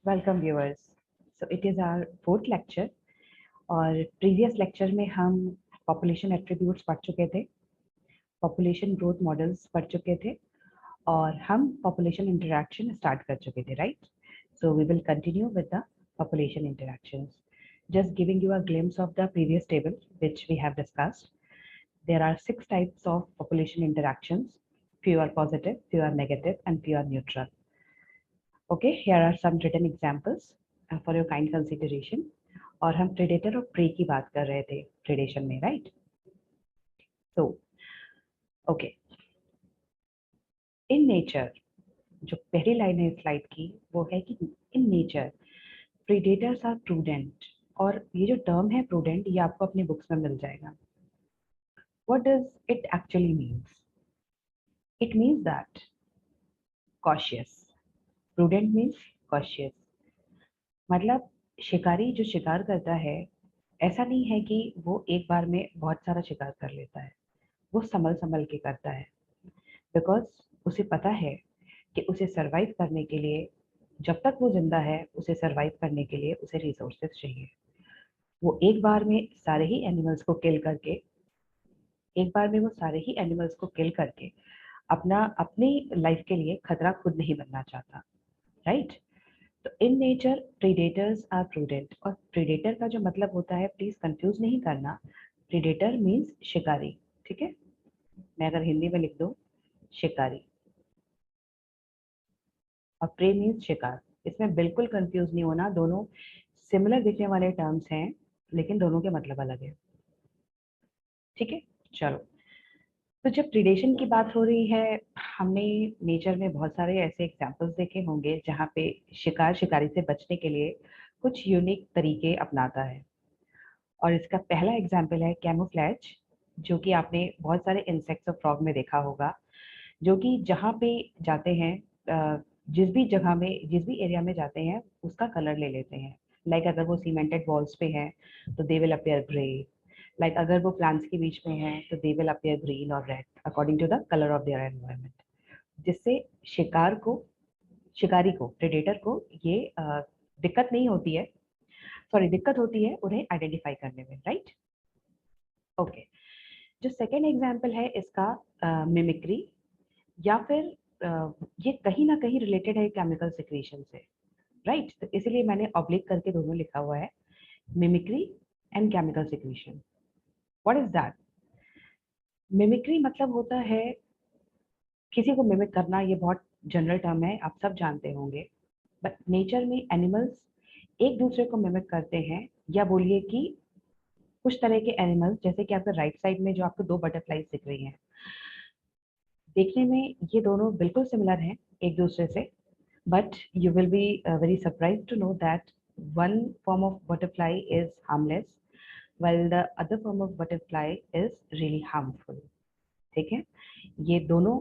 Welcome viewers. So it is our fourth lecture और previous lecture में हम population attributes पढ़ चुके थे, पॉपुलेशन ग्रोथ मॉडल्स पढ़ चुके थे और हम पॉपुलेशन इंटरैक्शन स्टार्ट कर चुके थे, right? So we will continue with the population interactions. Just giving you a glimpse of the previous table which we have discussed. There are 6 types of population interactions. Few are positive, few are negative, and few are neutral. Okay, here are some written examples for your kind consideration. और हम predator और pray की बात कर रहे थे predation में, right? तो ओके, इन नेचर जो पहली लाइन है स्लाइड की वो है कि in nature predators are prudent. और ये जो टर्म है प्रूडेंट, ये आपको अपनी बुक्स में मिल जाएगा। What does it actually means? It means that cautious. Prudent means cautious, मतलब शिकारी जो शिकार करता है ऐसा नहीं है कि वो एक बार में बहुत सारा शिकार कर लेता है, वो संभल संभल के करता है। बिकॉज उसे पता है कि उसे सरवाइव करने के लिए, जब तक वो जिंदा है, उसे सरवाइव करने के लिए उसे रिसोर्सेज चाहिए। वो एक बार में सारे ही एनिमल्स को किल करके अपनी लाइफ के लिए खतरा खुद नहीं बनना चाहता, राइट? तो in nature predators are prudent. और प्रीडेटर का जो मतलब होता है, प्लीज कंफ्यूज नहीं करना, प्रीडेटर मीन्स शिकारी, ठीक है? मैं अगर हिंदी में लिख दूं शिकारी और प्रे मीन्स शिकार, इसमें बिल्कुल कंफ्यूज नहीं होना। दोनों सिमिलर दिखने वाले टर्म्स हैं लेकिन दोनों के मतलब अलग है, ठीक है? चलो, तो जब प्रीडेशन की बात हो रही है, हमने नेचर में बहुत सारे ऐसे एग्जाम्पल्स देखे होंगे जहाँ पे शिकार शिकारी से बचने के लिए कुछ यूनिक तरीके अपनाता है। और इसका पहला एग्जाम्पल है कैमोफ्लैज, जो कि आपने बहुत सारे इंसेक्ट्स और फ्रॉग में देखा होगा, जो कि जहाँ पे जाते हैं, जिस भी एरिया में जाते हैं उसका कलर ले लेते हैं। लाइक अगर वो सीमेंटेड वॉल्स पे हैं तो they will appear grey, like अगर वो प्लांट्स के बीच में हैं तो दे विल अपीयर ग्रीन और red according to the colour of their environment. जिससे शिकारी को, प्रेडेटर को ये दिक्कत नहीं होती है, दिक्कत होती है उन्हें आइडेंटिफाई करने में, राइट? ओके, जो सेकेंड एग्जाम्पल है इसका मिमिक्री, या फिर ये कहीं ना कहीं रिलेटेड है केमिकल सिक्रीशन से, राइट? तो इसलिए मैंने ऑब्लिक करके दोनों लिखा हुआ है, mimicry and chemical secretion. What is that? Mimicry मतलब होता है किसी को मिमिक करना। ये बहुत जनरल टर्म है, आप सब जानते होंगे। बट नेचर में एनिमल्स एक दूसरे को मिमिक करते हैं, या बोलिए कि कुछ तरह के एनिमल्स, जैसे कि आपके राइट साइड में जो आपको 2 बटरफ्लाईज दिख रही हैं, देखने में ये दोनों बिल्कुल सिमिलर हैं एक दूसरे से, but you will be very surprised to know that one form of butterfly is harmless while the other form of butterfly is really harmful, ठीक है? ये दोनों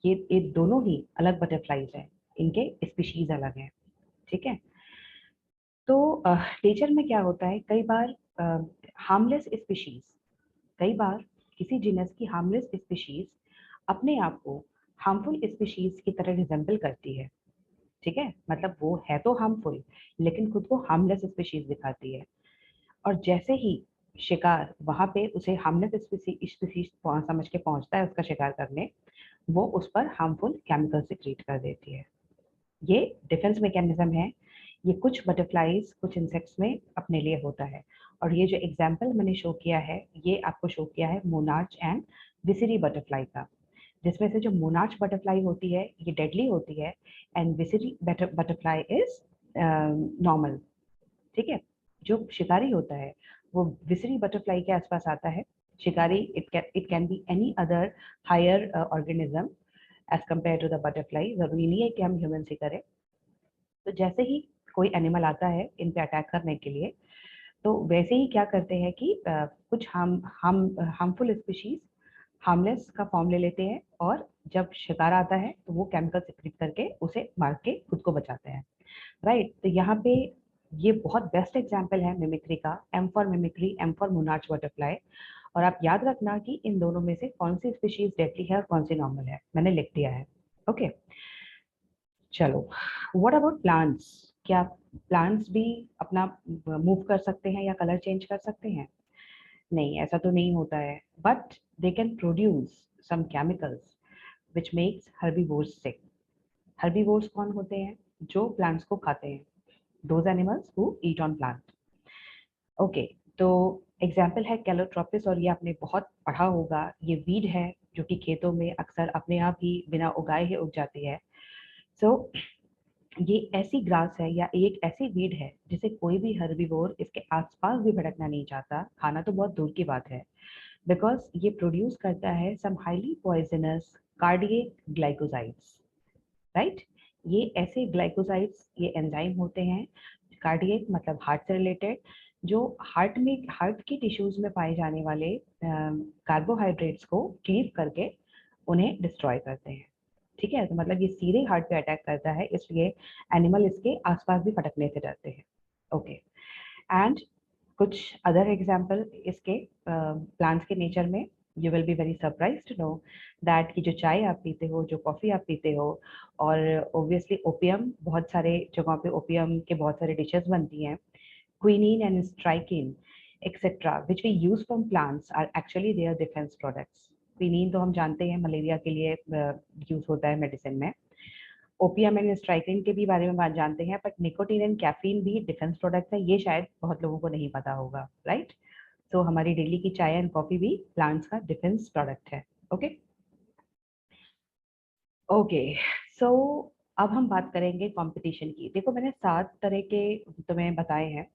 ये दोनों ही अलग बटरफ्लाईज हैं, इनके स्पीशीज अलग हैं, ठीक है? तो नेचर में क्या होता है, कई बार हार्मलेस स्पीशीज, कई बार किसी जीनस की हार्मलेस स्पीशीज अपने आप को हार्मफुल स्पीशीज की तरह रिजेंबल करती है, ठीक है? मतलब वो है तो हार्मफुल लेकिन खुद को हार्मलेस स्पीशीज दिखाती है। और जैसे ही शिकार वहां पे उसे हार्मलेस स्पीशीज समझ के पहुंचता है उसका शिकार करने, वो उस पर हार्मफुल केमिकल सिक्रीट कर देती है। ये डिफेंस मैकेनिज्म है। ये कुछ बटरफ्लाईज, कुछ इंसेक्ट्स में अपने लिए होता है। और ये जो एग्जाम्पल मैंने शो किया है, ये आपको शो किया है मोनार्च एंड विसिरी बटरफ्लाई का, जिसमें से जो मोनार्च बटरफ्लाई होती है ये डेडली होती है एंड विसिरी बटरफ्लाई इज नॉर्मल, ठीक है? जो शिकारी होता है वो विसिरी बटरफ्लाई के आसपास आता है। शिकारी it can be any other higher organism as compare to the butterfly. जरूरी नहीं है कि हम ह्यूमन से करें। तो जैसे ही कोई एनिमल आता है इन पे अटैक करने के लिए, तो वैसे ही क्या करते हैं कि कुछ हार्मफुल स्पीशीज हार्मलेस का फॉर्म ले लेते हैं, और जब शिकार आता है तो वो केमिकल सिक्रीट करके उसे मार के खुद को बचाते हैं, राइट? तो यहाँ पे ये बहुत बेस्ट एग्जाम्पल है मिमिक्री का, M for mimicry, M for monarch butterfly. और आप याद रखना कि इन दोनों में से कौन सी स्पीशीज डेडली है और कौन सी नॉर्मल है, मैंने लिख दिया है। ओके, चलो, व्हाट अबाउट प्लांट्स? क्या प्लांट्स भी अपना मूव कर सकते हैं या कलर चेंज कर सकते हैं? नहीं, ऐसा तो नहीं होता है, but they can produce some chemicals which makes herbivores sick. Herbivores कौन होते हैं? जो प्लांट्स को खाते हैं, those animals who eat on plant. Okay, तो एग्जाम्पल है कैलोट्रोपिस, और ये आपने बहुत पढ़ा होगा। ये वीड है जो कि खेतों में अक्सर अपने आप ही बिना उगाए ही उग जाती है। सो ये ऐसी ग्रास है या एक ऐसी वीड है जिसे कोई भी हर्बीवोर इसके आसपास भी भटकना नहीं चाहता, खाना तो बहुत दूर की बात है, बिकॉज ये प्रोड्यूस करता है some highly poisonous cardiac glycosides, right? ये ऐसे ग्लाइकोसाइड्स, ये एंजाइम होते हैं, कार्डियक मतलब हार्ट से रिलेटेड, जो हार्ट की टिश्यूज में पाए जाने वाले कार्बोहाइड्रेट्स को क्लीव करके उन्हें डिस्ट्रॉय करते हैं। ठीक है, तो मतलब ये सीधे हार्ट पे अटैक करता है, इसलिए एनिमल इसके आसपास भी फटकने से डरते हैं। ओके, एंड कुछ अदर एग्जाम्पल इसके प्लांट्स के नेचर में, you will be very surprise to know that कि जो चाय आप पीते हो, जो कॉफ़ी आप पीते हो, और ऑब्वियसली ओपियम, बहुत सारे जगहों पे ओपियम के बहुत सारे डिशेस बनती हैं, quinine and strychnine etcetera which we use from plants are actually their defence products. Quinine तो हम जानते हैं मलेरिया के लिए यूज होता है मेडिसिन में, ओपियम एंड स्ट्राइकिन के भी बारे में बात जानते हैं, बट निकोटीन एंड कैफीन भी डिफेंस प्रोडक्ट है, ये शायद बहुत लोगों को नहीं पता होगा, राइट? तो हमारी डेली की चाय एंड कॉफी भी प्लांट्स का डिफेंस प्रोडक्ट है। ओके ओके, सो अब हम बात करेंगे कंपटीशन की। देखो, मैंने 7 तरह के तुम्हें बताए हैं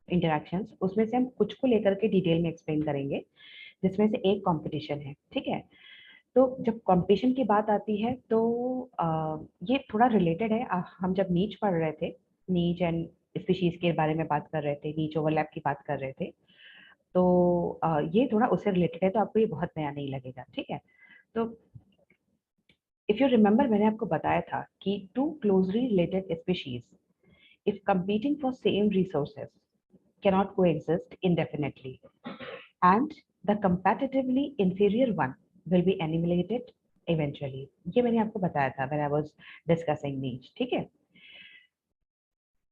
इंटरेक्शंस, उसमें से हम कुछ को लेकर के डिटेल में एक्सप्लेन करेंगे, जिसमें से एक कंपटीशन है। ठीक है, तो जब कंपटीशन की बात आती है तो ये थोड़ा रिलेटेड है। हम जब नीच पढ़ रहे थे, नीच एंड स्पीशीज के बारे में बात कर रहे थे, नीच ओवरलैप की बात कर रहे थे, तो ये थोड़ा उससे रिलेटेड है, तो आपको ये बहुत नया नहीं लगेगा। ठीक है, तो इफ यू रिमेम्बर, मैंने आपको बताया था कि two closely related species if competing for same resources cannot coexist indefinitely, and the competitively inferior one will be annihilated eventually। ये मैंने आपको बताया था when I was discussing niche। ठीक है,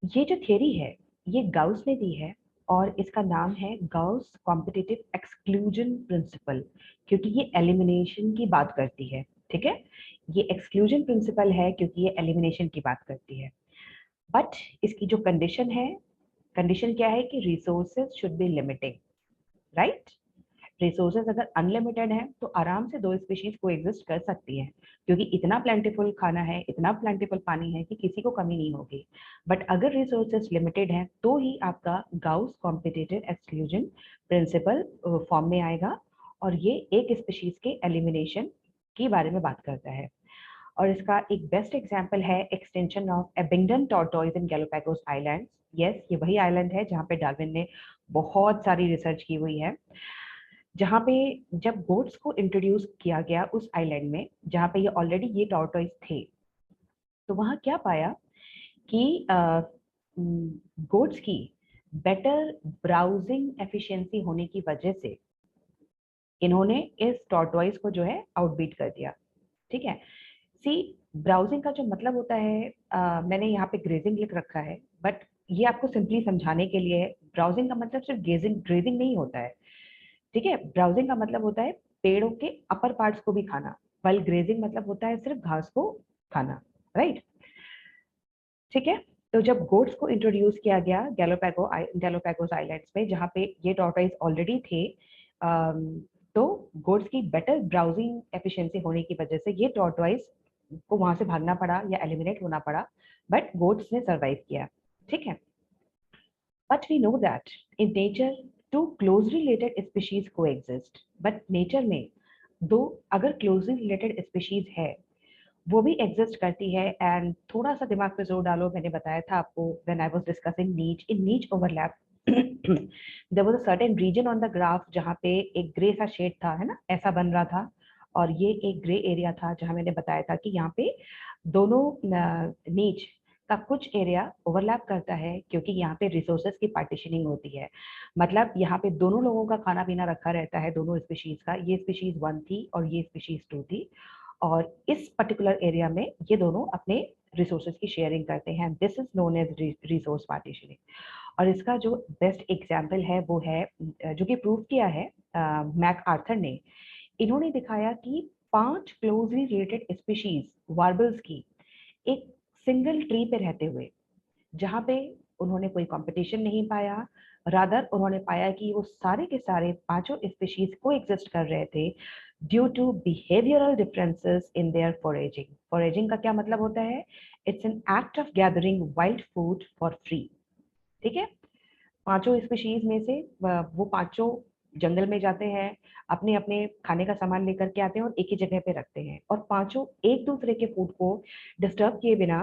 ये जो थियरी है ये गाउस ने दी है, और इसका नाम है गाउस कॉम्पिटिटिव एक्सक्लूजन प्रिंसिपल, क्योंकि ये एलिमिनेशन की बात करती है। ठीक है, ये एक्सक्लूजन प्रिंसिपल है क्योंकि ये एलिमिनेशन की बात करती है, बट इसकी जो कंडीशन है, कंडीशन क्या है कि resources should be limiting, right? Resources अगर अनलिमिटेड है तो आराम से दो स्पीशीज को एग्जिस्ट कर सकती है, क्योंकि इतना प्लेंटिफुल खाना है, इतना प्लेंटिफुल पानी है कि किसी को कमी नहीं होगी। बट अगर रिसोर्सेज लिमिटेड है तो ही आपका Gauss competitive exclusion principle form में आएगा, और ये एक स्पीशीज के एलिमिनेशन के बारे में बात करता है। और इसका एक बेस्ट एग्जांपल है extension of Abingdon tortoise in Galapagos islands. Yes, ये वही आइलैंड है जहाँ पे डार्विन ने बहुत सारी रिसर्च की हुई है, जहाँ पे जब गोट्स को इंट्रोड्यूस किया गया उस आइलैंड में जहाँ पे ये ऑलरेडी ये टॉर्टोइज थे, तो वहाँ क्या पाया कि गोट्स की बेटर ब्राउजिंग एफिशिएंसी होने की वजह से इन्होंने इस टॉर्टोइज को जो है आउटबीट कर दिया। ठीक है, सी, ब्राउजिंग का जो मतलब होता है, मैंने यहाँ पे ग्रेजिंग लिख रखा है, बट ये आपको सिंपली समझाने के लिए है। ब्राउजिंग का मतलब सिर्फ ग्रेजिंग नहीं होता है। ठीक है, ब्राउजिंग का मतलब होता है पेड़ों के अपर पार्ट्स को भी खाना, वाइल ग्रेजिंग मतलब होता है सिर्फ घास को खाना, राइट? ठीक है, तो जब गोट्स को इंट्रोड्यूस किया गया गैलापागोस आइलैंड्स में जहाँ पे ये टॉर्टोइज ऑलरेडी थे, तो गोट्स की बेटर ब्राउजिंग एफिशिएंसी होने की वजह से ये टॉर्टोइज को वहां से भागना पड़ा या एलिमिनेट होना पड़ा, बट गोट्स ने सरवाइव किया। ठीक है, but we know that in nature two closely related species को एग्जिस्ट, बट नेचर में दो अगर क्लोजली रिलेटेड स्पीशीज है वो भी एग्जिस्ट करती है। एंड थोड़ा सा दिमाग पे जोर डालो, मैंने बताया था आपको when I was discussing niche, in niche overlap there was a certain region on the graph जहाँ पे एक ग्रे सा शेड था, है ना, ऐसा बन रहा था, और ये एक ग्रे एरिया था जहाँ मैंने बताया था कि यहाँ पे दोनों नीच का कुछ एरिया ओवरलैप करता है, क्योंकि यहाँ पे रिसोर्सेज की पार्टीशनिंग होती है। मतलब यहाँ पे दोनों लोगों का खाना पीना रखा रहता है, दोनों स्पीशीज का, ये स्पीशीज 1 थी और ये स्पीशीज 2 थी, और इस पर्टिकुलर एरिया में ये दोनों अपने रिसोर्सेज की शेयरिंग करते हैं। This is known as resource partitioning. और इसका जो बेस्ट एग्जाम्पल है वो है, जो कि प्रूव किया है मैक आर्थर ने। इन्होंने दिखाया कि 5 क्लोजली रिलेटेड स्पीशीज वार्बल्स की एक सिंगल ट्री पे रहते हुए, जहाँ पे उन्होंने कोई कंपटीशन नहीं पाया, रादर उन्होंने पाया कि वो सारे के सारे पांचों स्पीशीज को एग्जिस्ट कर रहे थे due to behavioural differences in their foraging. Foraging का क्या मतलब होता है? It's an act of gathering wild food for free. ठीक है, पांचों स्पीशीज में से वो पांचों जंगल में जाते हैं, अपने अपने खाने का सामान लेकर के आते हैं और एक ही जगह पे रखते हैं, और पांचों एक दूसरे के फूड को डिस्टर्ब किए बिना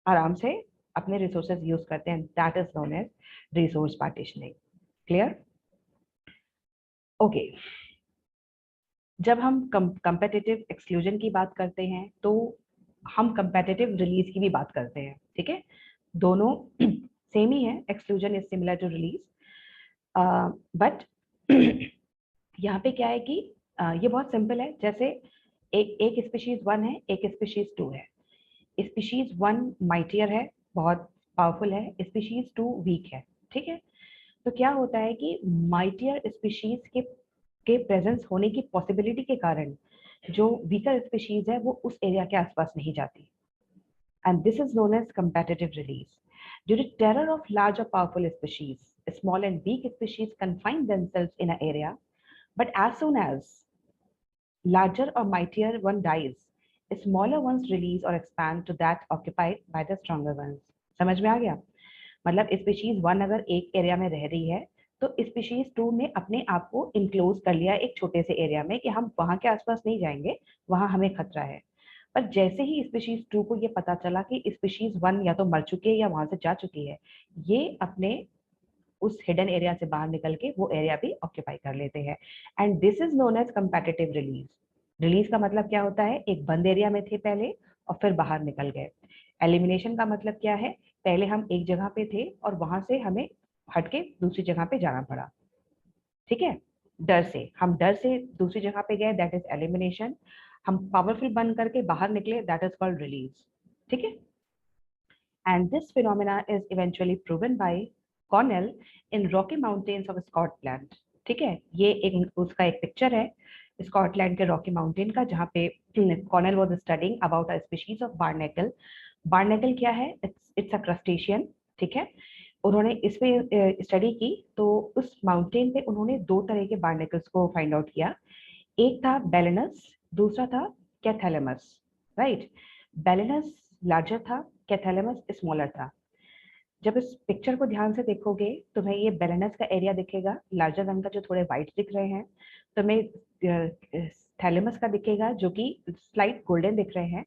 आराम से अपने रिसोर्सेज यूज करते हैं। That is known as resource partitioning. Clear? Okay, जब हम कंपेटिटिव एक्सक्लूजन की बात करते हैं तो हम कंपेटिटिव रिलीज की भी बात करते हैं। ठीक है, दोनों सेम ही है। Exclusion is similar to release, but यहाँ पे क्या है कि ये बहुत सिंपल है। जैसे एक स्पीशीज 1 है, एक स्पीशीज 2 है। स्पीशीज 1 माइटियर है, बहुत पावरफुल है, स्पीशीज 2 वीक है। ठीक है, तो क्या होता है कि माइटियर स्पीशीज के प्रेजेंस होने की पॉसिबिलिटी के कारण जो वीकर स्पीशीज है वो उस एरिया के आसपास नहीं जाती, and this is known as competitive release. Due to terror of large or powerful species, small and weak species confine themselves in an area, but as soon as larger or mightier one dies, smaller ones release or expand to that occupied by the stronger ones. समझ में आ गया? मतलब species 1 अगर एक area में रह रही है तो स्पीशीज 2 ने अपने आप को इनक्लोज कर लिया एक छोटे से एरिया में कि हम वहां के आसपास नहीं जाएंगे, वहां हमें खतरा है। पर जैसे ही स्पीशीज 2 को ये पता चला कि स्पीशीज 1 या तो मर चुकी है या वहां से जा चुकी है, ये अपने उस हिडन एरिया से बाहर निकल के वो एरिया भी ऑक्यूपाई कर लेते हैं। And this is known as competitive release. Release का मतलब क्या होता है? एक बंद एरिया में थे पहले और फिर बाहर निकल गए। एलिमिनेशन का मतलब क्या है? पहले हम एक जगह पे थे और वहां से हमें हटके दूसरी जगह पे जाना पड़ा। ठीक है, डर से, हम डर से दूसरी जगह पे गए, दैट इज एलिमिनेशन। हम पावरफुल बन करके बाहर निकले, दैट इज कॉल्ड रिलीज। ठीक है, and this phenomena is eventually proven by Cornell in Rocky Mountains of Scotland. ठीक है, ये एक उसका एक पिक्चर है स्कॉटलैंड के रॉकी माउंटेन का, जहाँ पे Cornell was studying about a species of barnacle. Barnacle क्या है? It's a crustacean. ठीक है, उन्होंने इस पे स्टडी की तो उस माउंटेन पे उन्होंने दो तरह के बार्नेकल्स को फाइंड आउट किया। एक था बेलेनस, दूसरा था कैथैलेमस। राइट, बेलेनस लार्जर था, कैथैलेमस स्मॉलर था। जब इस पिक्चर को ध्यान से देखोगे तुम्हें ये बेलेनस का एरिया दिखेगा, लार्जर रंग का जो थोड़े व्हाइट दिख रहे हैं। तुम्हें थैलेमस का दिखेगा जो कि स्लाइट गोल्डन दिख रहे हैं।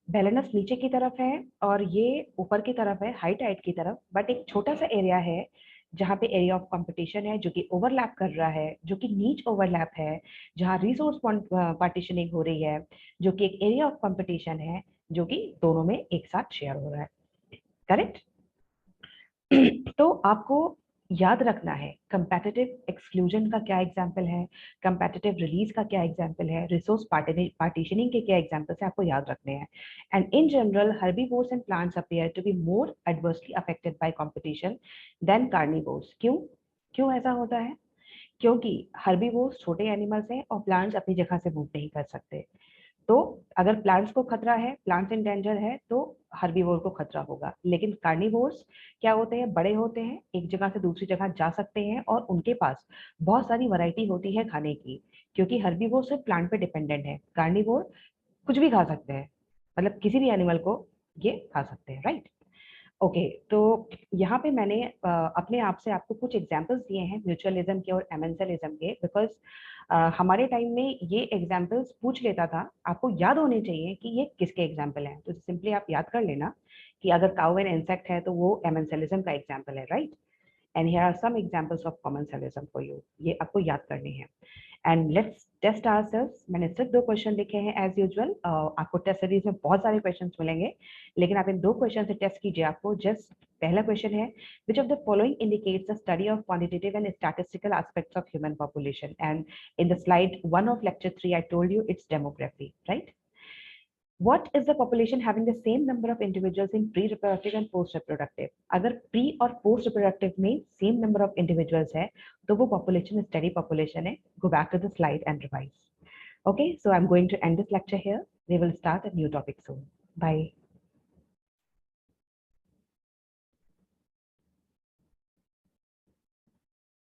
बेलेनस नीचे की तरफ है और ये ऊपर की तरफ है, हाई टाइड की तरफ। बट एक छोटा सा एरिया है जहाँ पे एरिया ऑफ कंपटीशन है, जो कि ओवरलैप कर रहा है, जो कि नीच ओवरलैप है, जहाँ रिसोर्स पार्टीशनिंग हो रही है, जो कि एक एरिया ऑफ कंपटीशन है, जो कि दोनों में एक साथ शेयर हो रहा है। करेक्ट? तो आपको याद रखना है कंपेटिटिव एक्सक्लूजन का क्या एग्जाम्पल है, कंपेटिटिव रिलीज का क्या एग्जाम्पल है, रिसोर्स पार्टीशनिंग के क्या एग्जाम्पल्स है, आपको याद रखने हैं। And in general herbivores and plants appear to be more adversely affected by competition than carnivores. क्यों? क्यों ऐसा होता है? क्योंकि हर्बीवोर्स छोटे एनिमल्स हैं और प्लांट्स अपनी जगह से मूव नहीं कर सकते। तो अगर प्लांट्स को खतरा है, प्लांट्स इन डेंजर है, तो हर्बीवोर को खतरा होगा। लेकिन कार्निवोर्स क्या होते हैं? बड़े होते हैं, एक जगह से दूसरी जगह जा सकते हैं और उनके पास बहुत सारी वैरायटी होती है खाने की, क्योंकि हर्बीवोर सिर्फ प्लांट पे डिपेंडेंट है। कार्निवोर कुछ भी खा सकते हैं, मतलब किसी भी एनिमल को ये खा सकते हैं। राइट? ओके, तो यहाँ पे मैंने अपने आप से आपको कुछ एग्जांपल्स दिए हैं म्यूचुअलिज्म के और एमेंसलिज्म के, बिकॉज हमारे टाइम में ये एग्जांपल्स पूछ लेता था, आपको याद होने चाहिए कि ये किसके एग्जांपल हैं। तो सिंपली आप याद कर लेना कि अगर काउ एन इंसेक्ट है तो वो एमेंसलिज्म का एग्जांपल है। Right? And here are some examples of commensalism for you, ये आपको याद करनी है। And let's test ourselves. मैंने सिर्फ 2 क्वेश्चन लिखे हैं एज यूजुअल। आपको टेस्ट सीरीज में बहुत सारे क्वेश्चंस मिलेंगे, लेकिन आप इन 2 क्वेश्चन से टेस्ट कीजिए। आपको जस्ट पहला क्वेश्चन है, which of the following indicates the study of quantitative and statistical aspects of human population? And in the slide 1 of lecture 3 I told you it's demography, right? What is the population having the same number of individuals in pre-reproductive and post-reproductive? अगर pre और post-reproductive में same number of individuals है, तो वो population steady population है. Go back to the slide and revise. Okay, so I'm going to end this lecture here. We will start a new topic soon. Bye.